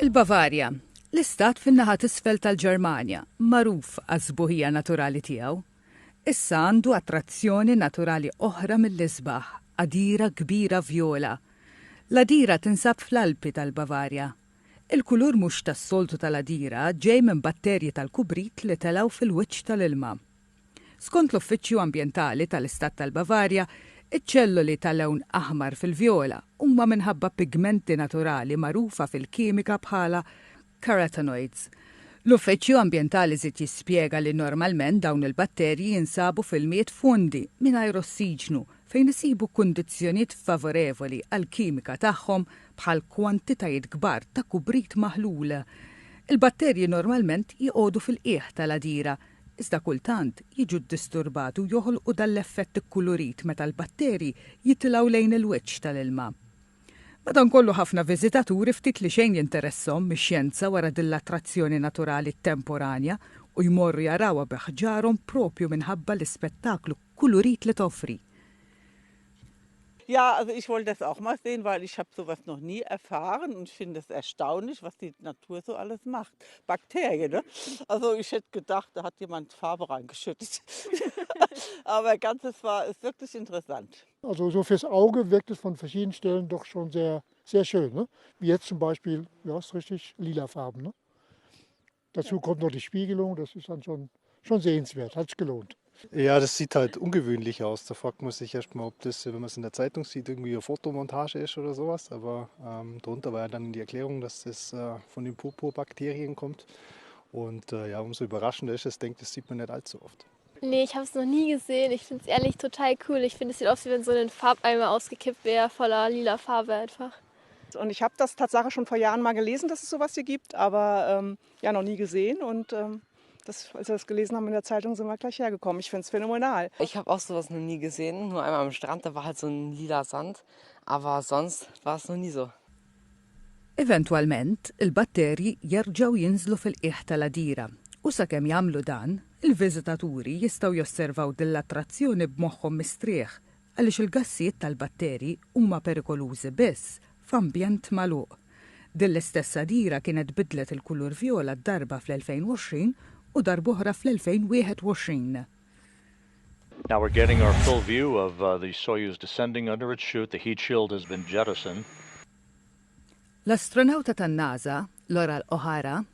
Il-Bavarja, l-istat fin-naħa t'isfel tal-Ġermanja, magħruf għaż-żbuħija naturali tiegħu, issa għandu attrazzjoni naturali oħra mill-isbaħ, għadira kbira vjola. L-għadira tinsab fl-Alpi tal-Bavarja. Il-kulur mhux tas-soltu tal-għadira ġej minn batterji tal-kubrit li telgħu fil-wiċċ tal-ilma. Skont l-Uffiċċju Ambjentali tal-Istat tal-Bavarja, iċ-ċelloli tal-lewn aħmar fil-vjola huma minħabba pigmenti naturali magħrufa fil-kimika bħala carotenoids. L-Uffiċċju Ambjentali żied jispjega li normalment dawn il-batterji jinsabu fil-miet fondi mingħajr ossiġnu fejn isibu kundizzjonijiet favorevoli għall-kimika tagħhom bħal kwantitajiet kbar ta' kubrit maħlula. Il-batterji normalment jgħodu fil-qiegħ tal-għadira, iżda kultant jiġu ddisturbatu joħolqu dal-effett ikkulurit meta l-batteri jitilgħu lejn il-wiċċ tal-ilma. Madankollu ħafna viżitaturi ftit li xejn jinteresshom mix-xjenza wara din l-attrazzjoni naturali temporanja u jmorru jarawha beħġarhom propju minħabba l-ispettaklu kulurit li toffri. Ja, also ich wollte das auch mal sehen, weil ich habe sowas noch nie erfahren und ich finde es erstaunlich, was die Natur so alles macht. Bakterien, ne? Also ich hätte gedacht, da hat jemand Farbe reingeschüttet. Aber ist wirklich interessant. Also so fürs Auge wirkt es von verschiedenen Stellen doch schon sehr, sehr schön. Ne? Wie jetzt zum Beispiel, ja, ist richtig lilafarben. Ne? Dazu kommt noch die Spiegelung, das ist dann schon sehenswert, hat es gelohnt. Ja, das sieht halt ungewöhnlich aus. Da fragt man sich erstmal, ob das, wenn man es in der Zeitung sieht, irgendwie eine Fotomontage ist oder sowas. Aber darunter war ja dann die Erklärung, dass das von den Purpurbakterien kommt. Und ja, umso überraschender ist es, denke, das sieht man nicht allzu oft. Nee, ich habe es noch nie gesehen. Ich finde es ehrlich total cool. Ich finde, es sieht aus, wie wenn so ein Farbeimer ausgekippt wäre, voller lila Farbe einfach. Und ich habe das tatsächlich schon vor Jahren mal gelesen, dass es sowas hier gibt, aber ja, noch nie gesehen. Und als wir das gelesen haben in der Zeitung, sind wir gleich hergekommen. Ich finde es phänomenal. Ich habe auch sowas noch nie gesehen. Nur einmal am Strand, da war halt so ein lila Sand. Aber sonst war es noch nie so. Eventualment, il-batterji jerġgħu jinżlu fil-qiegħ tal-għadira u sakemm jagħmlu dan, il-viżitaturi jistgħu josservaw din l-attrazzjoni b'moħħhom mistrieħ għaliex il-gassijiet tal-batterji huma perikolużi biss f'ambjent magħluq. Din l-istess għadira kienet bidlet il-kulur vjola d-darba fl-2020 u darbohra fl-2021. Now we're getting our full view of the Soyuz descending under its chute. The heat shield has been jettisoned. L-astronauta tan-NASA, Laura O'Hara,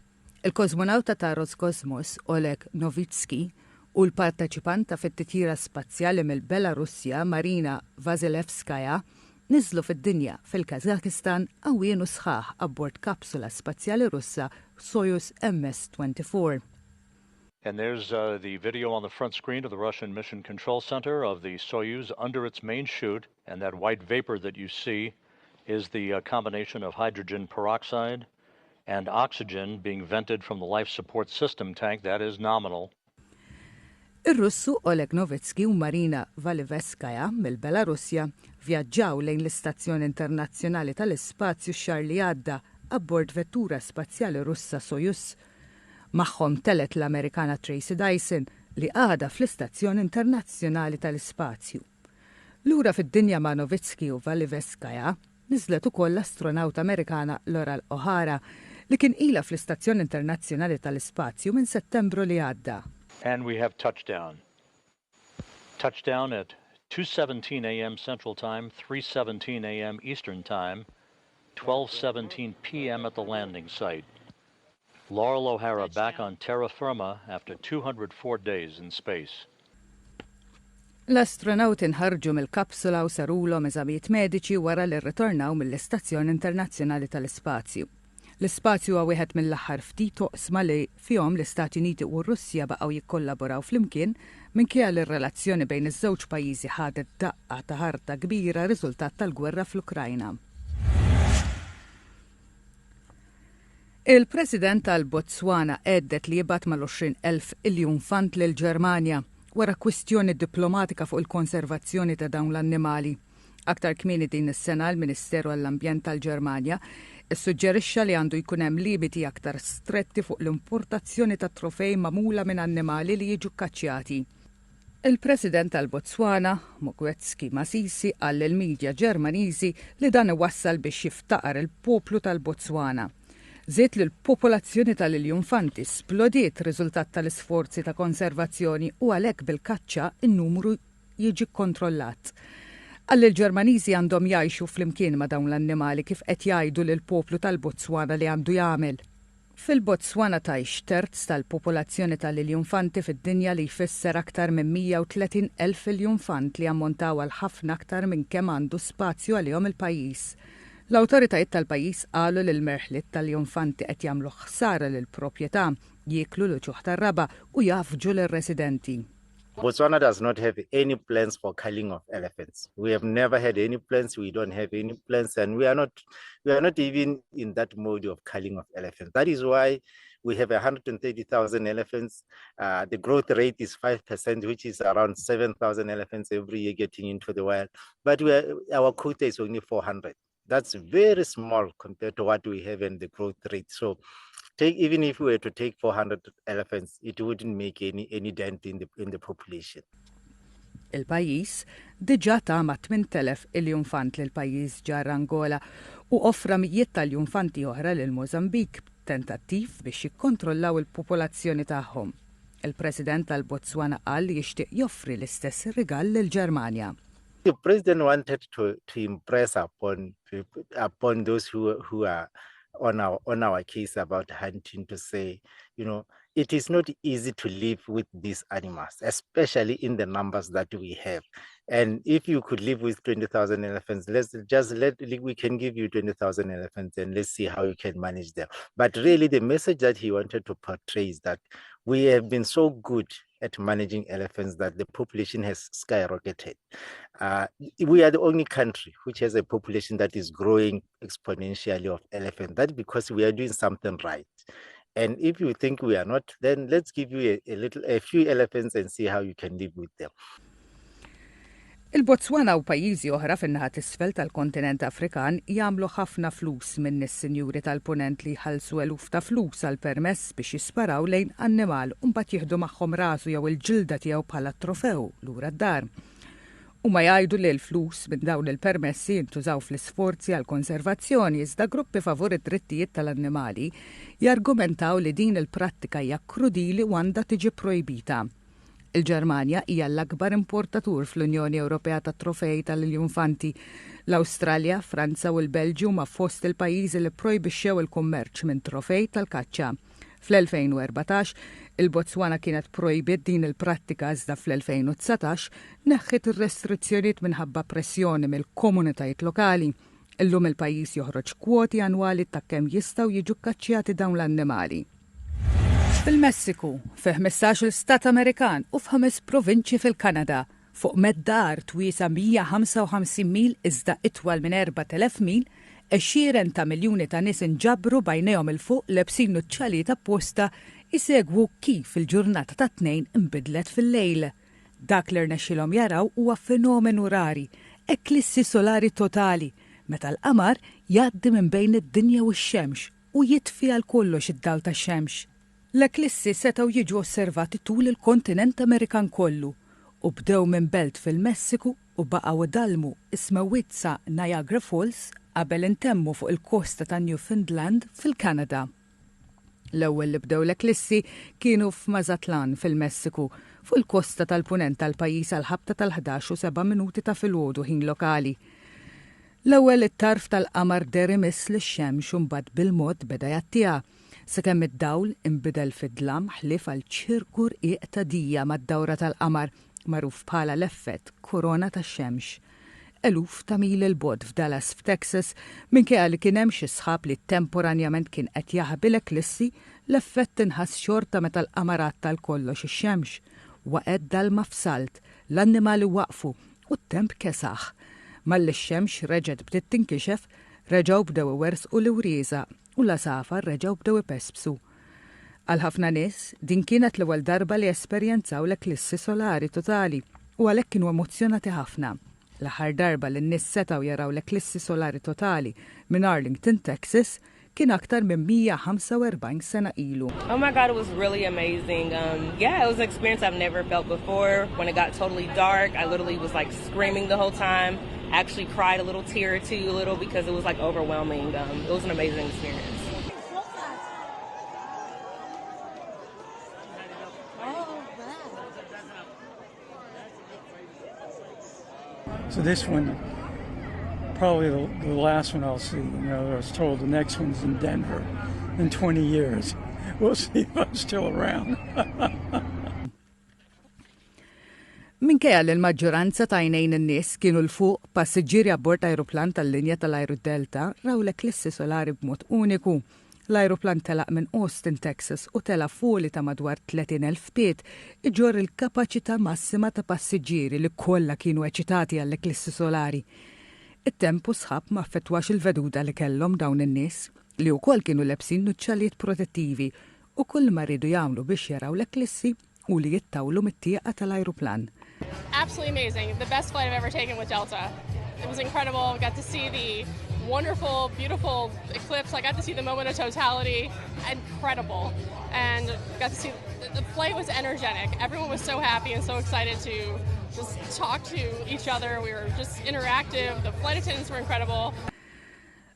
il-kosmonauta ta' Roscosmos, Oleg Novitsky, u l-parteċipanta fit-titjira spazjali mill-Belarusja, Marina Vasilevskaja, niżlu fid-dinja fil-Kazakistan għawien u sħaħ abbord kapsula spazjali Russa Soyuz MS-24. And there's the video on the front screen of the Russian Mission Control Center of the Soyuz under its main chute, and that white vapor that you see is the combination of hydrogen peroxide and oxygen being vented from the life support system tank. That is nominal. Ir-Russu Oleg Novitsky u Marina Vasilevskaja mill-Belarusja vjaġġaw lejn l-Istazzjoni Internazzjonali tal-Ispazju x-xahar li għadda abbord vettura spazjali Russa Soyuz. Magħhom telet l-Amerikana Tracy Dyson li għada fl-Istazzjoni Internazzjonali tal-Ispazju. Lura fid-dinja ma' Novitsky u Vasilevskaja niżlet ukoll l-astronawta Amerikana Laura O'Hara li kien ilha fl-Istazzjoni Internazzjonali tal-Ispazju minn Settembru li għadda. And we have touchdown. Touchdown at 2:17 a.m. Central Time, 3:17 a.m. Eastern Time, 12:17 p.m. at the landing site. Laurel O'Hara back on terra firma after 204 days in space. L-astronauti nħarġu mill-kapsula u sarulhom eżamijiet mediċi wara li rritornaw mill-Istazzjoni Internazzjonali tal-Ispazju. L-ispazju huwa wieħed mill-aħħar ftit oqsma li fihom l-Istati Uniti u r-Russja baqgħu jikkollaboraw flimkien minkejja li r-relazzjoni bejn iż-żewġ pajjiżi ħadet daqqa ta' ħarta kbira riżultat tal-gwerra fl-Ukrajna. Il-President tal-Botswana għeddet li jibgħat mal-20,000 iljun fant lill-Ġermanja wara kwistjoni diplomatika fuq il-konservazzjoni ta' dawn l-annimali. Aktar kmieni din is-sena l-Ministeru għall-Ambjent tal-Ġermanja issuġġerixxa li għandu jkun hemm limiti aktar stretti fuq l-importazzjoni ta' trofej magħmula minn annimali li jiġu kkaċċjati. Il-President tal-Botswana, Mokgweetsi Masisi, qal lill-midja Ġermaniżi li dan iwassal biex jiftaqar il-poplu tal-Botswana. Żied li l-popolazzjoni tal-iljunfanti splodiet riżultat tal-isforzi ta' konservazzjoni u għalhekk bil-kaċċa in-numru jiġi kontrollat. Għalli l-Ġermaniżi għandhom jgħixu flimkien ma' dawn l-annimali kif qed jgħidu lill poplu tal-Botswana li għandu jagħmel. Fil-Botswana tgħix terz tal-popolazzjoni tal-iljunfanti fid-dinja li jfisser aktar minn 130,000 iljunfant li ammontaw għal ħafna aktar minn kemm għandu spazju għalihom il-pajjiż. L-awtoritajiet tal-pajjiż qalu li l-merħliet tal-iljunfanti qed jagħmlu ħsara lill-proprjetà, jieklu l-ġuħ tar-raba u jafġu lir-residenti. Botswana does not have any plans for culling of elephants. We have never had any plans. We don't have any plans, and we are not even in that mode of culling of elephants. That is why we have 130,000 elephants. The growth rate is 5%, which is around 7,000 elephants every year getting into the wild. But our quota is only 400. That's very small compared to what we have in the growth rate. So even if we were to take 400 elephants, it wouldn't make any dent in the population. Il-pajjiż diġà tama 8,000 iljunfant lil pajjiż ġar Angola u offra mijiet tal-iljunfanti oħra lil Mozambik tentattiv biex jikkontrollaw il-popolazzjoni tagħhom. Il-President tal-Botswana qal li jixtieq joffri l-istess rigal lil Ġermanja. The president wanted to impress upon those who are on our case about hunting, to say, it is not easy to live with these animals, especially in the numbers that we have. And if you could live with 20,000 elephants, we can give you 20,000 elephants and let's see how you can manage them. But really the message that he wanted to portray is that we have been so good at managing elephants that the population has skyrocketed. We are the only country which has a population that is growing exponentially of elephants. That's because we are doing something right. And if you think we are not, then let's give you a few elephants and see how you can live with them. Il-Botswana u pajjiżi oħra fin-naħa t'isfel tal-kontinent Afrikan jagħmlu ħafna flus minn is-sinjuri tal-punent li jħallsu eluf ta' flus għal permess biex jisparaw lejn annimal u mbagħad jieħdu magħhom rasu jew il-ġilda tiegħu bħala trofew lura d-dar. Huma jgħidu li l-flus minn dawn il-permessi jintużaw fl-isforzi għal konservazzjoni iżda gruppi favur id-drittijiet tal-annimali jargumentaw li din il-prattika hija krudili u għandha tiġi projbita. Il-Ġermanja hija l-akbar importatur fl-Unjoni Ewropea ta' trofej tal-iljunfanti. L-Awstralja, Franza u l-Belġju ma' fost il-pajjiżi li projbixxew il-kummerċ minn trofej tal-kaċċa. Fl-2014, il-Botswana kienet projbit din il-prattika iżda fl-2019 neħħet ir-restrizzjonijiet minħabba pressjoni mill-komunitajiet lokali. Illum il-pajjiż joħroġ kwoti annwali ta' kemm jistgħu jiġu kkaċċjati dawn l-annimali. Fil-Messiku, fi 15 stat Amerikan u f'5 provinċi fil-Kanada, fuq meddar twiesa 155 mil iżda itwal minn 4,000 mil, għexieren ta' miljuni ta' nies inġabru bajnejhom il-fuq lebsin nuċċali ta' posta isegwu kif il-ġurnata ta' tnejn imbidlet fil-lejl. Dak li rnexxilhom jaraw huwa fenomenu rari, eklissi solari totali, meta l-qamar jgħaddi minn bejn id-dinja u x-xemx u jitfi għal kollox id-dawl tax-xemx. L-eklissi setgħu jiġu osservati tul il-kontinent Amerikan kollu u bdew minn belt fil-Messiku u baqgħu dalmu ismewwitsa Niagara Falls qabel intemmu fuq il-kosta ta' Newfoundland fil-Kanada. L-ewwel li bdew l-eklissi kienu f'Mazatlan fil-Messiku fuq il-kosta tal-punent tal-pajjiż għal ħabta tal-11 u 7 minuti ta' filgħodu ħin lokali. L-ewwel it-tarf tal-qamar derimis lix-xemx u mbagħad bil-mod beda jattiha. Sakemm id-dawl inbidel fid-dlam ħlief għal ċirku rqiq ta' dija mad-dawra tal-qamar magħruf bħala l-effett korona tax-xemx. Eluf ta' mil il-bod f'Dallas f'Texas minkejja li kien hemm xi sħab li temporanjament kien qed jaħbi l-eklissi l-effett inħass xorta meta l-qamarat tal-kollox ix-xemx. Waqgħet dalma f'salt, l-annimali waqfu u t-temp kesaħ. Malli x-xemx reġgħet bdiet tinkixef, reġgħu bdew iwersqu l-wriesa u l-asafar reġgħu bdew ipespsu. Għal ħafna nies din kienet l-ewwel darba li esperjenzaw l-eklissi solari totali u għalhekk kienu emozzjonati ħafna. L-aħħar darba li n-nies setgħu jaraw l-eklissi solari totali minn Arlington, Texas, kien aktar minn 145 sena ilu. Oh my God, it was really amazing. It was an experience I've never felt before. When it got totally dark, I literally was like screaming the whole time. I actually cried a little tear or two because it was like overwhelming. It was an amazing experience. So this one, probably the last one I'll see. You know, I was told the next one's in Denver in 20 years. We'll see if I'm still around. Minkejja li l-maġġoranza ta' għajnejn in-nies kienu l-fuq passiġġieri abbord ajruplan tal-linja tal-Ajru Delta raw l-eklissi solari b'mod uniku. L-ajruplan telaq minn Austin, Texas u tela fuli ta' madwar 30,000 pied iġor il-kapaċità massima ta' passiġġieri li kollha kienu eċitati għall-eklissi solari. It-tempu sħab ma affettwax il-veduda li kellhom dawn in-nies li wkoll kienu lebsin nuċċalijiet protettivi u kull ma rridu jagħmlu biex jaraw l-eklissi u li jittawlu mit-tieqa tal-ajruplan. Absolutely amazing. The best flight I've ever taken with Delta. It was incredible. Got to see the wonderful, beautiful eclipse. I got to see the moment of totality. Incredible. And got to see the flight was energetic. Everyone was so happy and so excited to just talk to each other. We were just interactive. The flight attendants were incredible.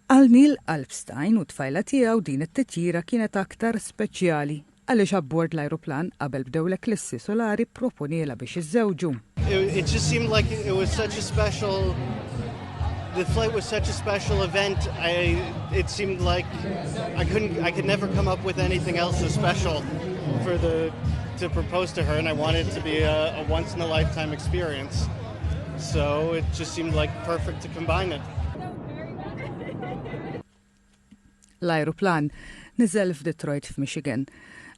Għal Neil Alpstein u tfajla tiegħu din it-titjira kienet aktar speċjali għaliex abbord l-ajruplan qabel bdew l-eklissi solari proponiela biex iżżewġu. It just seemed like it was such a special. The flight was such a special event. It seemed like I could never come up with anything else as special to propose to her, and I wanted it to be a once in a lifetime experience. So it just seemed like perfect to combine it. L-ajruplan niżel f'Detroit f'Michigan.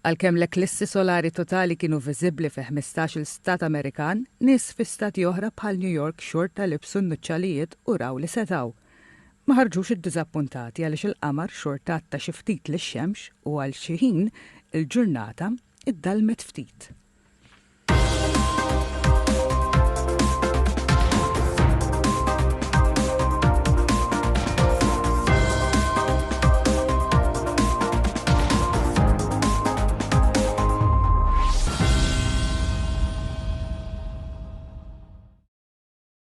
Għalkemm l-eklissi solari totali kienu viżibbli fi 15 stat Amerikan, nies fi stati oħra bħal New York xorta libsu n-nuċċalijiet u raw li setaw. Ma ħarġux id-diżappuntati għaliex il-qamar xorta ta' xi ftit lix-xemx u għal xi ħin il-ġurnata iddalmet ftit.